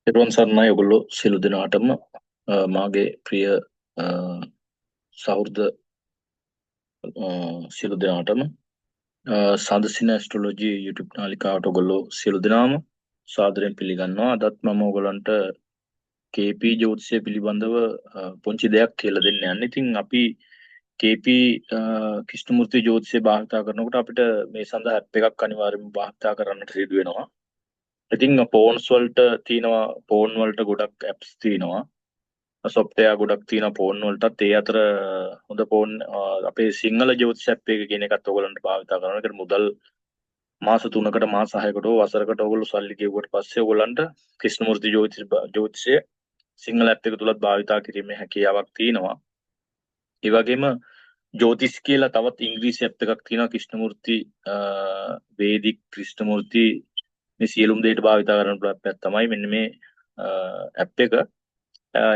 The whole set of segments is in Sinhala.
එරුවන් සරණයි ඔයගොල්ලෝ සියලු දෙනාටම මාගේ ප්‍රිය අ, සහෘද සියලු දෙනාටම සාදසින ඇස්ට්‍රොලොජි YouTube නාලිකාවට ඔයගොල්ලෝ සියලු දෙනාම සාදරයෙන් පිළිගන්නවා. අදත් මම ඔයගොල්ලන්ට KP ජ්‍යොතිෂය පිළිබඳව පුංචි දෙයක් කියලා දෙන්න යන්නේ. ඉතින් අපි KP ක්‍රිෂ්ණමූර්ති ජ්‍යොතිෂය භාවිතා කරනකොට අපිට මේ සඳහා ඇප් එකක් අනිවාර්යයෙන්ම භාවිතා කරන්නට සිදු වෙනවා. ඉතින් ෆෝන්ස් වලට තියෙනවා ෆෝන් වලට ගොඩක් ඇප්ස් තියෙනවා. සොෆ්ට්වෙයාර් ගොඩක් තියෙන ෆෝන් වලටත් ඒ අතර හොඳ ෆෝන් අපේ සිංහල ජ්‍යොතිෂ ඇප් එක කියන එකත් ඔයගලන්ට භාවිතා කරනවා. ඒකට මුදල් මාස 3කට මාස 6කට වසරකට ඔයගොල්ලෝ සල්ලි ගෙවුවට පස්සේ ඔයගලන්ට ක්‍රිෂ්ණමූර්ති ජ්‍යොතිෂය සිංහල ඇප් එක තුලත් භාවිතා කිරීමේ හැකියාවක් තියෙනවා. ඒ වගේම ජ්‍යොතිෂ් කියලා තවත් ඉංග්‍රීසි ඇප් එකක් තියෙනවා ක්‍රිෂ්ණමූර්ති වේදික් ක්‍රිෂ්ණමූර්ති මේ සියලුම දේට භාවිතා කරන ඇප් එකක් තමයි මෙන්න මේ ඇප් එක.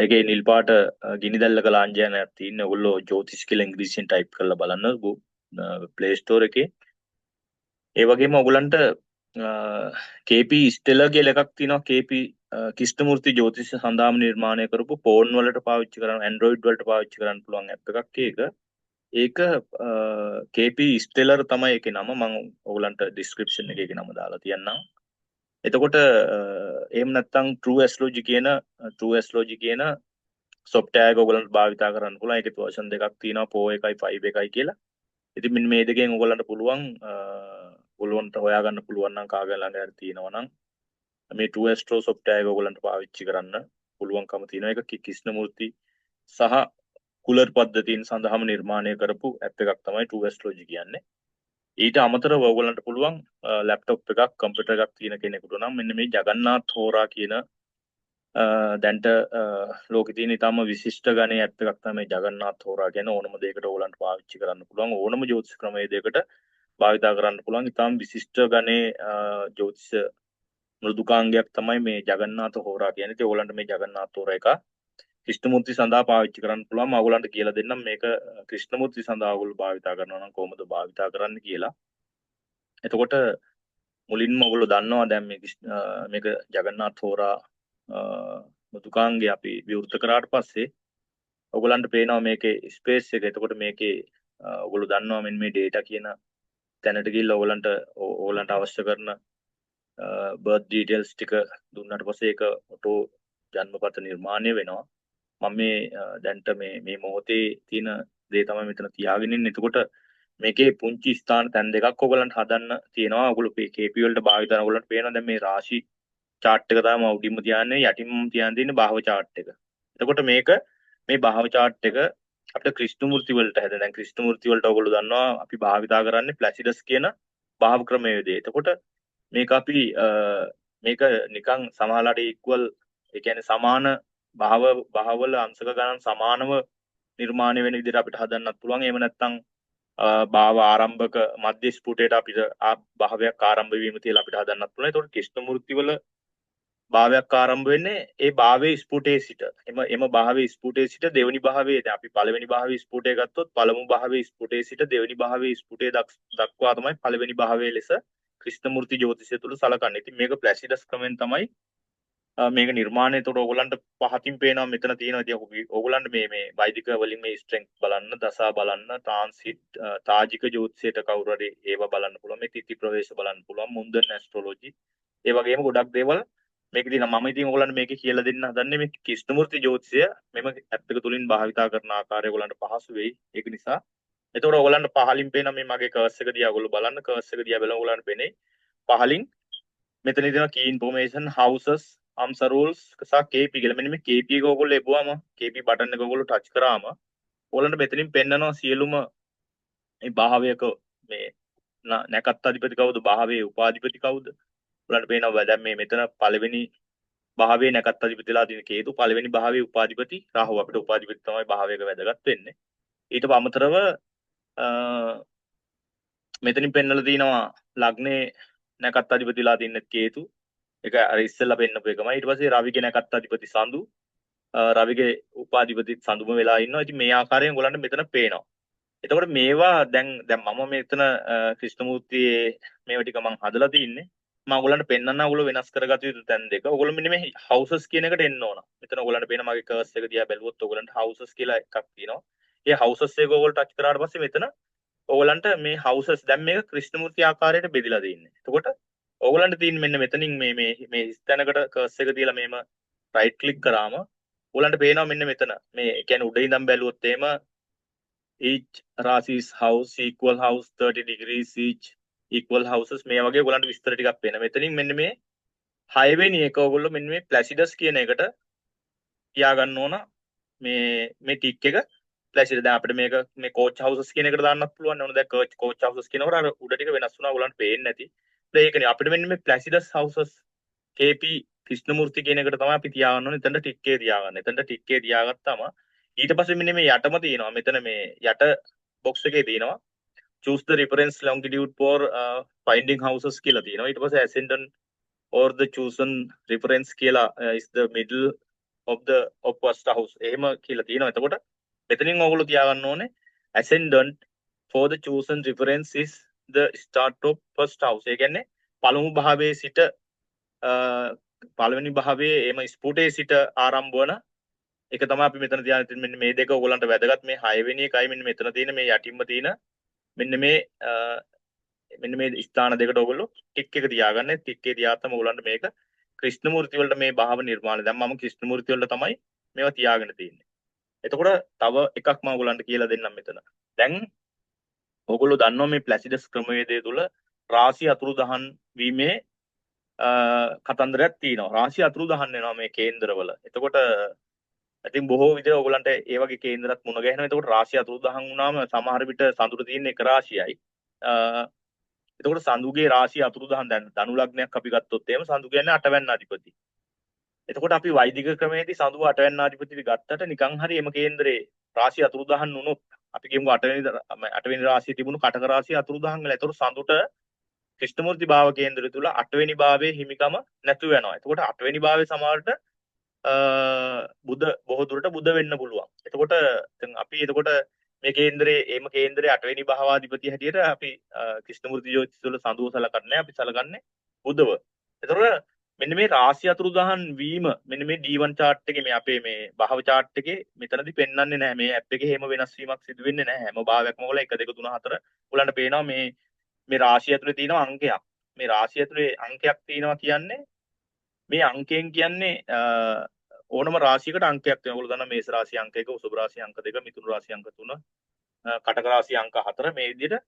ඒකේ නිල් පාට ගිනි දැල්ලක ලාංඡනයක් තියෙන. ඔයගොල්ලෝ ජ්‍යොතිෂ් කියලා ඉංග්‍රීසියෙන් ටයිප් කරලා බලන්න ප්ලේ ස්ටෝර් එකේ. ඒ වගේම ඔයගලන්ට KP ස්ටෙලර් කියලා එකක් තියෙනවා. KP ක්‍රිෂ්ණමූර්ති ජ්‍යොතිෂ සඳහාම නිර්මාණය කරපු ෆෝන් වලට පාවිච්චි කරන Android වලට පාවිච්චි කරන්න පුළුවන් ඇප් එකක් ඒක. ඒක KP ස්ටෙලර් තමයි ඒකේ නම. මම ඔයගලන්ට ඩිස්ක්‍රිප්ෂන් එකේ ඒකේ නම දාලා තියන්නම්. එතකොට එහෙම නැත්නම් True Astrology කියන සොෆ්ට්වෙයාර් එක ඔයගලන්ට භාවිතා කරන්න පුළුවන්. ඒකේ version දෙකක් තියෙනවා 4 එකයි 5 එකයි කියලා. ඉතින් මෙන්න මේ දෙකෙන් ඔයගලන්ට පුළුවන් ඔයගලන්ට හොයාගන්න පුළුවන් නම් කාගේ ළඟ හරි තියෙනවා නම් මේ True Astro සොෆ්ට්වෙයාර් එක ඔයගලන්ට පාවිච්චි කරන්න පුළුවන්කම තියෙනවා. ඒක ක්‍රිෂ්ණමූර්ති සහ කුලර් පද්ධතීන් සඳහාම නිර්මාණය කරපු ඇප් එකක් තමයි True Astrology කියන්නේ. ඊට අමතරව ඔයගලන්ට පුළුවන් ලැප්ටොප් එකක් කම්පියුටර් එකක් තියෙන කෙනෙකුට නම් මෙන්න මේ ජගන්නාත් හෝරා කියන දැන්ට ලෝකෙ තියෙන ඉතාම විශිෂ්ට ගණේ ඇප් එකක් තමයි ජගන්නාත් හෝරා කියන ඕනම දෙයකට ඕගලන්ට පාවිච්චි කරන්න පුළුවන්. ඕනම ජ්‍යොතිෂ ක්‍රමයකට භාවිතා කරන්න පුළුවන්. ඉතාම විශිෂ්ට ගණේ ජ්‍යොතිෂ මෘදුකාංගයක් තමයි මේ ජගන්නාත හෝරා කියන්නේ. ඉතින් ඕගලන්ට මේ ජගන්නාත් හෝරා එක ක්‍රිෂ්ණමූර්ති සඳහා පාවිච්චි කරන්න පුළුවන්. මම ඔයගලන්ට කියලා දෙන්නම් මේක ක්‍රිෂ්ණමූර්ති සඳහා ඔයගොල්ලෝ භාවිතා කරනවා නම් කොහොමද භාවිතා කරන්න කියලා. එතකොට මුලින්ම ඔයගොල්ලෝ දන්නවා දැන් මේක ජගන්නාත් හෝරා මෘදුකාංගය අපි විවෘත කරාට පස්සේ ඔයගලන්ට පේනවා මේකේ ස්පේස් එක. එතකොට මේකේ ඔයගොල්ලෝ දන්නවා මෙන්න මේ data කියන තැනට ගිහිල්ලා ඔයගලන්ට අවශ්‍ය කරන බර්ත් ඩීටේල්ස් ටික දුන්නාට පස්සේ ඒක ඔටෝ ජන්මපත නිර්මාණය වෙනවා. මම මේ දැන්ට මේ මොහොතේ තියෙන දේ තමයි මෙතන තියාගෙන ඉන්නේ. එතකොට මේකේ පුංචි ස්ථාන තැන් දෙකක් ඔයගලන්ට හදන්න තියෙනවා. ඔයගොල්ලෝ KP වලට භාවිත කරන ඔයගලන්ට පේනවා දැන් මේ රාශි chart එක තමයි උඩින්ම තියන්නේ යටින්ම තියන්නේ භාව chart එක. එතකොට මේ භාව chart එක අපිට ක්‍රිෂ්ණමූර්ති වලට හැදෙන. දැන් ක්‍රිෂ්ණමූර්ති වලට ඔයගොල්ලෝ දන්නවා අපි භාවිතා කරන්නේ ප්ලැසිඩස් කියන භාව ක්‍රමයේදී. එතකොට මේක අපි මේක නිකන් සමහරලාට ඉක්වල් ඒ කියන්නේ සමාන භාවවල අංශක ගණන් සමානව නිර්මාණය වෙන විදිහට අපිට හදන්නත් පුළුවන්. එහෙම නැත්නම් භාව ආරම්භක මධ්‍ය ස්පුටයට අපිට භාවයක් ආරම්භ වීම තියලා අපිට හදන්නත් පුළුවන්. ඒතකොට ක්‍රිෂ්ණමූර්ති වල භාවයක් ආරම්භ වෙන්නේ ඒ භාවයේ ස්පුටේ සිට. එම භාවයේ ස්පුටේ සිට දෙවෙනි භාවයේ දැන් අපි පළවෙනි භාවයේ ස්පුටේ ගත්තොත් පළමු භාවයේ ස්පුටේ සිට දෙවෙනි භාවයේ ස්පුටේ දක්වා තමයි පළවෙනි භාවයේ ලෙස ක්‍රිෂ්ණමූර්ති ජ්‍යොතිෂය තුල සලකන්නේ. ඉතින් මේක ප්ලැසිඩස් ක්‍රමෙන් තමයි මේක නිර්මාණය. ඒතකොට ඕගලන්ට පහතින් පේනවා මෙතන තියෙනවා. ඉතින් ඕගලන්ට මේ වෛදික වලින් මේ ස්ට්‍රෙන්ග්ත් බලන්න, දසා බලන්න, ට්‍රාන්සිට් තාජික ජ්‍යොතිෂයට කවුරු හරි ඒව බලන්න පුළුවන්. මේ තිථි ප්‍රවේශ බලන්න පුළුවන්. මුන්දන් ඇස්ට්‍රොලොජි. ඒ වගේම ගොඩක් දේවල් මේකදී මම ඉතින් ඔයගලන්ට මේකේ කියලා දෙන්න හදන්නේ මේ ක්‍රිෂ්ණමූර්ති ජ්‍යොතිෂය මෙම ඇප් එක තුලින් භාවිතා කරන ආකාරය ඔයගලන්ට පහසු වෙයි. ඒක නිසා එතකොට ඔයගලන්ට පහලින් පේන මේ මගේ කර්ස් එක දිහා ඔයගොල්ලෝ බලන්න. කර්ස් එක දිහා බලලා ඔයගලන්ට පේන්නේ පහලින් මෙතන තියෙනවා key information houses amsa rules සහ KP කියලා. මෙන්න මේ KP එක ඔයගොල්ලෝ එපුවාම KP බටන් එක ඔයගොල්ලෝ ටච් කරාම ඔයගලන්ට මෙතනින් පෙන්නනවා සියලුම මේ භාවයක මේ නැකත් අධිපති කවුද, භාවයේ උපාධිපති කවුද. ඔයගලන්ට පේනවා දැන් මේ මෙතන පළවෙනි භාවයේ නැකත් අධිපතිලා තියෙන කේතු, පළවෙනි භාවයේ උපාධිපති රාහු. අපිට උපාධිපති තමයි භාවයක වැදගත් වෙන්නේ. ඊට අමතරව මෙතනින් පෙන්නලා තියෙනවා ලග්නේ නැකත් අධිපතිලා තින්නේ කේතු. ඒක අර ඉස්සෙල්ලා පෙන්නපු එකමයි. ඊට පස්සේ රවිගේ නැකත් අධිපති සඳු, රවිගේ උපාධිපති සඳුම වෙලා ඉන්නවා. ඉතින් මේ ආකාරයෙන් ඔයගලන්ට මෙතන පේනවා. එතකොට මේවා දැන් මම මෙතන ක්‍රිෂ්ණමූර්තියේ මේවා ටික මම හදලා තින්නේ. මම ඔයගලන්ට පෙන්නන්න ඔයගොල්ලෝ වෙනස් කරගත යුතු තැන් දෙක. ඔයගොල්ලෝ මෙන්න මේ houses කියන එකට එන්න ඕන. මෙතන ඔයගලන්ට පේන මගේ කර්ස් එක දිහා බැලුවොත් ඔයගලන්ට houses කියලා එකක් තියෙනවා. ඒ houses එක ඔයගොල්ලෝ ටච් කරාට පස්සේ මෙතන ඔයගලන්ට මේ houses දැන් මේක ක්‍රිෂ්ණමූර්ති ආකාරයට බෙදලා තියෙන්නේ. එතකොට ඔයගලන්ට තියෙන්නේ මෙන්න මෙතනින් මේ ස්ථානකට කර්ස් එක තියලා මේම රයිට් ක්ලික් කරාම ඔයගලන්ට පේනවා මෙන්න මෙතන. මේ කියන්නේ උඩ ඉඳන් බැලුවොත් එහෙම each රාශිස් house equal house 30 degrees each equal houses මේ වගේ ඔයගලන්ට විස්තර ටිකක් පේනවා. මෙතනින් මෙන්න මේ 6 වෙනි එක ඔයගොල්ලෝ මෙන්න මේ ප්ලැසිඩස් කියන එකට තියාගන්න ඕන මේ ටික් එක ප්ලැසිඩ දැන් අපිට මේක මේ කෝච් හවුසස් කියන එකට දාන්නත් පුළුවන් නේ. ඔන්න දැන් කෝච් හවුසස් කියනකොට අර උඩ ටික වෙනස් වුණා ඔයගලන්ට පේන්නේ නැති. ඒකනේ අපිට මෙන්න මේ ප්ලැසිඩස් හවුසස් KP ක්‍රිෂ්ණමූර්ති කියන එකට තමයි අපි තියාගන්න ඕනේ. එතනට ටික් එක තියාගන්න. එතනට ටික් එක තියාගත්තාම ඊට පස්සේ මෙන්න මේ යටම තියෙනවා. මෙතන මේ යට බොක්ස් එකේ තියෙනවා choose the reference longitude for finding houses කියලා තියෙනවා. ඊට පස්සේ ascendant or the chosen reference කියලා is the middle of first house එහෙම කියලා තියෙනවා. එතකොට මෙතනින් ඔයගොල්ලෝ තියාගන්න ඕනේ ascendant for the chosen reference is the start of first house. ඒ කියන්නේ පළමු භාවයේ සිට පළවෙනි භාවයේ එම ස්පුටේ සිට ආරම්භ වන එක තමයි අපි මෙතන තියාගෙන මෙන්න මේ දෙක ඔයගොල්ලන්ට වැදගත්. මේ 6 වෙනි එකයි මෙන්න මෙතන තියෙන මේ යටින්ම තියෙන මෙන්න මේ ස්ථාන දෙකට ඔයගොල්ලෝ ටික් එක තියාගන්න. ටික් එක තියාත්තම ඔයගොල්ලන්ට මේක ක්‍රිෂ්ණමූර්ති වලට මේ භාව නිර්මාණය. දැන් මම ක්‍රිෂ්ණමූර්ති වලට තමයි මේවා තියාගෙන තියෙන්නේ. එතකොට තව එකක් මම ඔයගොල්ලන්ට කියලා දෙන්නම් මෙතන. දැන් ඔයගොල්ලෝ දන්නවා මේ ප්ලැසිඩස් ක්‍රමවේදය තුල රාශි අතුරුදහන් වීමේ කතන්දරයක් තියෙනවා. රාශි අතුරුදහන් වෙනවා මේ කේන්දරවල. එතකොට ඉතින් බොහෝ විට ඔයගොල්ලන්ට ඒ වගේ කේන්දරات මුණ ගැහෙනවා. එතකොට රාශිය අතුරුදහන් වුණාම සමහර විට සඳුර තියෙන එක රාශියයි. එතකොට සඳුගේ රාශිය අතුරුදහන් දැන් ධනු ලග්නයක් අපි ගත්තොත් එහෙම සඳු කියන්නේ අටවැන්න අධිපති. එතකොට අපි වෛදික ක්‍රමයේදී සඳුව අටවැන්න අධිපති ගත්තට නිකන් හරි එම කේන්දරේ රාශිය අතුරුදහන් වුණොත් අපි කියමු අටවෙනි රාශිය තිබුණු කටක රාශිය අතුරුදහන් වෙලා. එතකොට සඳුට ක්‍රිෂ්ණමූර්ති භාව කේන්දරය තුල අටවෙනි භාවයේ හිමිකම නැතු වෙනවා. එතකොට අටවෙනි භාවයේ සමහරට බුද බොහෝ දුරට බුද වෙන්න පුළුවන්. එතකොට දැන් අපි එතකොට මේ කේන්දරේ අටවෙනි භාවාධිපති හැටියට අපි ක්‍රිෂ්ණමූර්ති ජ්‍යොතිෂ වල සඳුව සලකන්නේ අපි සලකන්නේ බුදව. එතකොට මෙන්න මේ රාශි අතුරුදහන් වීම මෙන්න මේ D1 chart එකේ මේ අපේ මේ භාව chart එකේ මෙතනදී පෙන්වන්නේ නැහැ. මේ ඇප් එකේ හැම වෙනස් වීමක් සිදු වෙන්නේ නැහැ. හැම භාවයක්ම වල 1 2 3 4 උලන්ට පේනවා මේ රාශිය ඇතුලේ තියෙනවා අංකයක්. මේ රාශිය ඇතුලේ අංකයක් තියෙනවා කියන්නේ මේ අංකයෙන් කියන්නේ ඕනම රාශියකට අංකයක් තියෙනවා. ඔයගොල්ලෝ දන්නා මේෂ රාශිය අංක 1, වෘෂභ රාශිය අංක 2, මිථුන රාශිය අංක 3, කටක රාශිය අංක 4 මේ විදිහට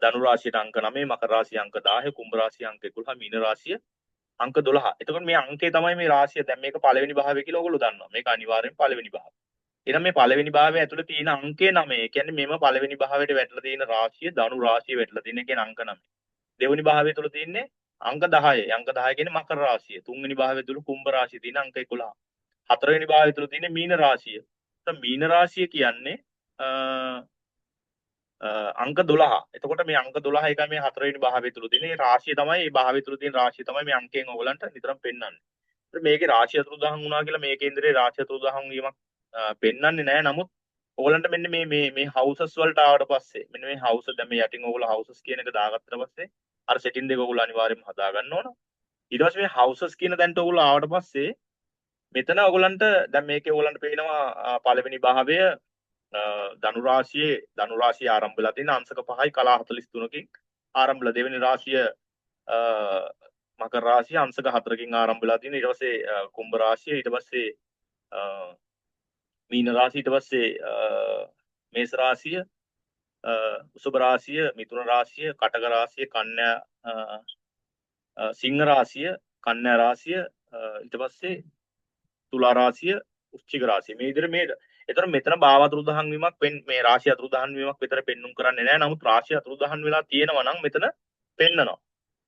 ධනු රාශියට අංක 9, මකර රාශිය අංක 10, කුම්භ රාශිය අංක 11, මීන රාශිය අංක 12. එතකොට මේ අංකේ තමයි මේ රාශිය. දැන් මේක පළවෙනි භාවය කියලා ඔයගොල්ලෝ දන්නවා. මේක අනිවාර්යෙන් පළවෙනි භාවය. එහෙනම් මේ පළවෙනි භාවය ඇතුළේ තියෙන අංකය 9. ඒ කියන්නේ මේම පළවෙනි භාවයට වැටලා තියෙන රාශිය ධනු රාශිය වැටලා තියෙන කියන අංක 9. දෙවෙනි භාවය තුල තියෙන්නේ අංක 10. අංක 10 කියන්නේ මකර රාශිය. තුන්වෙනි භාවය තුල කුම්භ රාශිය තියෙන අංක 11. හතරවෙනි භාවය තුල තියෙන්නේ මීන රාශිය. එතකොට මීන රාශිය කියන්නේ අංක 12. එතකොට මේ අංක 12 එකයි මේ හතරවෙනි භාවය තුල තියෙන. මේ රාශිය තමයි මේ භාවය තුල තියෙන රාශිය තමයි මේ අංකයෙන් ඔයගලන්ට නිතරම පෙන්වන්නේ. ඒත් මේකේ රාශිය අතුරුදහන් වුණා කියලා මේ කේන්දරේ රාශිය අතුරුදහන් වීමක් පෙන්වන්නේ නැහැ. නමුත් ඔයගලන්ට මෙන්න මේ හවුසස් වලට ආවට පස්සේ මෙන්න මේ හවුස දැන් මේ යටින් ඔයගොල්ලෝ හවුසස් කියන එක දාගත්තට පස්සේ අර සෙටින් දෙක ඔයගොල්ලෝ අනිවාර්යයෙන්ම හදා ගන්න ඕන. ඊට පස්සේ මේ හවුසස් කියන තැනට ඔයගොල්ලෝ ආවට පස්සේ මෙතන ඔයගලන්ට දැන් මේකේ ඔයගලන්ට පේනවා පළවෙනි භාවය ධනු රාශිය ආරම්භ වෙලා තියෙන අංශක 5යි කලා 43කින් ආරම්භ වෙලා දෙවෙනි රාශිය මකර රාශිය අංශක 4කින් ආරම්භ වෙලා තියෙන ඊට පස්සේ කුම්භ රාශිය ඊට පස්සේ මීන රාශිය ඊට පස්සේ මේෂ රාශිය වෘෂභ රාශිය මිථුන රාශිය කටක රාශිය කන්‍යා සිංහ රාශිය කන්‍යා රාශිය ඊට පස්සේ තුලා රාශිය වෘශ්චික රාශිය මේ විදිහට මේ එතන මෙතන භාව අතුරුදහන් වීමක් මේ රාශිය අතුරුදහන් වීමක් විතර පෙන්눔 කරන්නේ නැහැ. නමුත් රාශිය අතුරුදහන් වෙලා තියෙනවා නම් මෙතන පෙන්නනවා.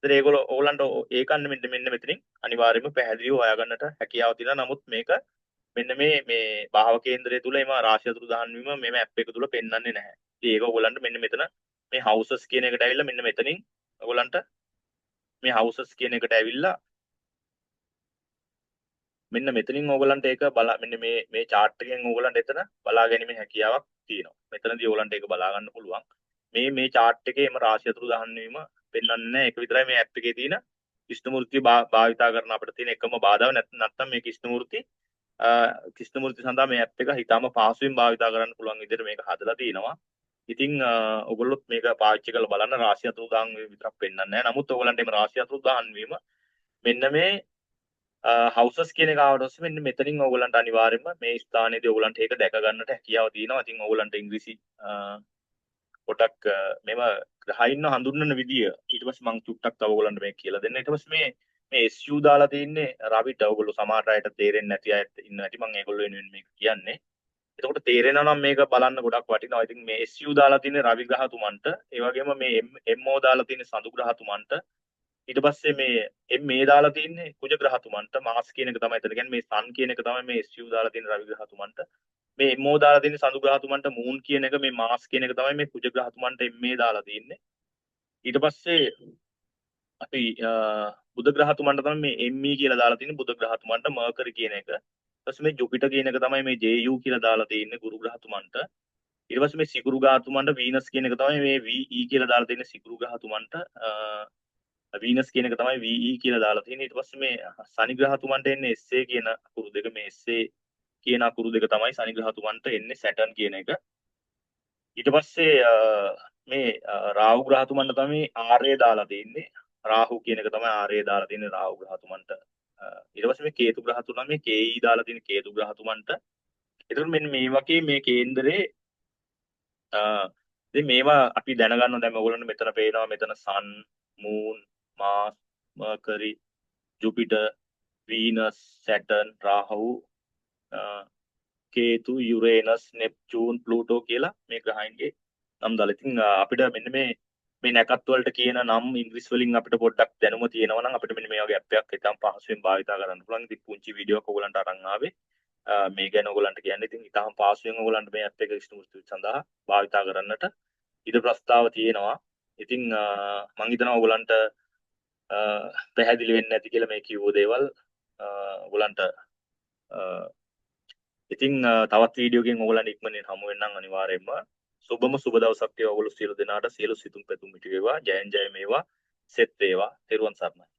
ඉතින් ඒගොල්ලෝ ඕගලන්ට ඒකන්න මෙන්න මෙතනින් අනිවාර්යයෙන්ම පැහැදිලිව හොයාගන්නට හැකියාව තියෙනවා. නමුත් මේක මෙන්න මේ භාව කේන්දරය තුල එම රාශිය අතුරුදහන් වීම මේ මැප් එක තුල පෙන්වන්නේ නැහැ. ඉතින් ඒක ඕගලන්ට මෙන්න මෙතන මේ හවුසස් කියන එකට ඇවිල්ලා මෙන්න මෙතනින් ඕගලන්ට මේ හවුසස් කියන එකට ඇවිල්ලා මෙන්න මෙතනින් ඕගලන්ට ඒක මෙන්න මේ chart එකෙන් ඕගලන්ට එතන බලා ගැනීමේ හැකියාවක් තියෙනවා. මෙතනදී ඕගලන්ට ඒක බලා ගන්න පුළුවන්. මේ chart එකේ එම රාශිය අතුරුදහන් වීම පෙන්වන්නේ නැහැ. ඒක විතරයි මේ app එකේ තියෙන ක්‍රිෂ්ණමූර්ති භාවිතා කරන අපිට තියෙන එකම බාධාව නැත්නම් මේ ක්‍රිෂ්ණමූර්ති සඳහා මේ ඇප් එක හිතාම පහසුවෙන් භාවිතා කරන්න පුළුවන් විදිහට මේක හදලා තිනවා. ඉතින් ඔයගොල්ලොත් මේක පාවිච්චි කරලා බලන්න රාශි අතුරුදහන් විතරක් පෙන්වන්නේ නැහැ. නමුත් ඔයගොල්ලන්ට මේ රාශි අතුරුදහන් වීම මෙන්න මේ හවුසස් කියන එක ආවට පස්සේ මෙන්න මෙතනින් ඔයගොල්ලන්ට අනිවාර්යයෙන්ම මේ ස්ථානයේදී ඔයගොල්ලන්ට ඒක දැක ගන්නට හැකියාව තියෙනවා. ඉතින් ඔයගොල්ලන්ට ඉංග්‍රීසි පොඩක් මෙම ග්‍රහයින්ව හඳුන්වන විදිය ඊට පස්සේ මම චුට්ටක් තව ඔයගොල්ලන්ට මේක කියලා දෙන්න. ඊට පස්සේ මේ SU දාලා තින්නේ රවිට ඔයගොල්ලෝ සමහර අයට තේරෙන්නේ නැති අයත් ඉන්නවා. ඉතින් මම ඒගොල්ලෝ වෙනුවෙන් මේක කියන්නේ. එතකොට තේරෙනවා නම් මේක බලන්න ගොඩක් වටිනවා. ඉතින් මේ SU දාලා තින්නේ රවි ග්‍රහතුමන්ට, ඒ වගේම මේ MO දාලා තින්නේ සඳු ග්‍රහතුමන්ට, ඊට පස්සේ මේ දාලා තින්නේ කුජ ග්‍රහතුමන්ට, මාස් කියන එක තමයි එතන කියන්නේ මේ සන් කියන එක තමයි මේ SU දාලා තින්නේ රවි ග්‍රහතුමන්ට. මේ MO දාලා තින්නේ සඳු ග්‍රහතුමන්ට, මූන් කියන එක මේ මාස් කියන එක තමයි මේ කුජ ග්‍රහතුමන්ට MA දාලා තින්නේ. ඊට පස්සේ අපි බුධ ග්‍රහතුමන්ට තමයි මේ ME කියලා දාලා තින්නේ බුධ ග්‍රහතුමන්ට, මර්කරි කියන එක. ඊට පස්සේ මේ ජුපිටර් කියන එක තමයි මේ JU කියලා දාලා තින්නේ ගුරු ග්‍රහතුමන්ට. ඊට පස්සේ මේ සිකුරු ග්‍රහතුමන්ට වීනස් කියන එක තමයි මේ VE කියලා දාලා තින්නේ සිකුරු ග්‍රහතුමන්ට. වීනස් කියන එක තමයි VE කියලා දාලා තියෙන්නේ. ඊට පස්සේ මේ ශනි ග්‍රහතුමන්ට එන්නේ SA කියන අකුරු දෙක. මේ SA කියන අකුරු දෙක තමයි ශනි ග්‍රහතුමන්ට එන්නේ සැටර්න් කියන එක. ඊට පස්සේ මේ රාහු ග්‍රහතුමන්ට තමයි RA දාලා තියෙන්නේ. රාහු කියන එක තමයි RA දාලා තියෙන්නේ රාහු ග්‍රහතුමන්ට. ඊට පස්සේ මේ කේතු ග්‍රහතුමන් මේ KE දාලා තියෙන්නේ කේතු ග්‍රහතුමන්ට. ඒතකොට මෙන්න මේ වගේ මේ කේන්දරේ ඉතින් මේවා අපි දැනගන්න දැන් ඔයගොල්ලන්ට මෙතන පේනවා මෙතන සන්, මූන්, මාස්, මර්කරි, ජුපිටර්, වීනස්, සැටර්න්, රාහු, කේතු, යුරේනස්, නෙප්චූන්, ප්ලූටෝ කියලා මේ ග්‍රහයන්ගේ නම් දාලා. ඉතින් අපිට මෙන්න මේ නැකත් වලට කියන නම් ඉංග්‍රීසි වලින් අපිට පොඩ්ඩක් දැනුම තියෙනවා නම් අපිට මෙන්න මේ වගේ ඇප් එකක් ඉතාම පහසුවෙන් භාවිතා කරන්න පුළුවන්. ඉතින් පුංචි වීඩියෝ එකක් ඔයගොල්ලන්ට අරන් ආවේ මේ ගැන ඔයගොල්ලන්ට කියන්නේ. ඉතින් ඉතාම පහසුවෙන් ඔයගොල්ලන්ට මේ ඇප් එක ක්‍රිෂ්ණමූර්ති සඳහා භාවිතා කරන්නට ඉද ප්‍රස්තාව තියෙනවා. ඉතින් මම හිතනවා ඔයගොල්ලන්ට පැහැදිලි වෙන්නේ නැති කියලා මේ කිව්ව දේවල් ඔයගොල්ලන්ට ඉතින් තවත් වීඩියෝකින් ඔයගොල්ලන් ඉක්මනින් හමු වෙන්නම් අනිවාර්යයෙන්ම. සුබම සුබ දවසක් වේවා ඔයගොල්ලෝ සියලු දෙනාට. සියලු සිතුම් පැතුම් මිටි වේවා. ජයෙන් ජය මේවා. සෙත් වේවා. තෙරුවන් සරණයි.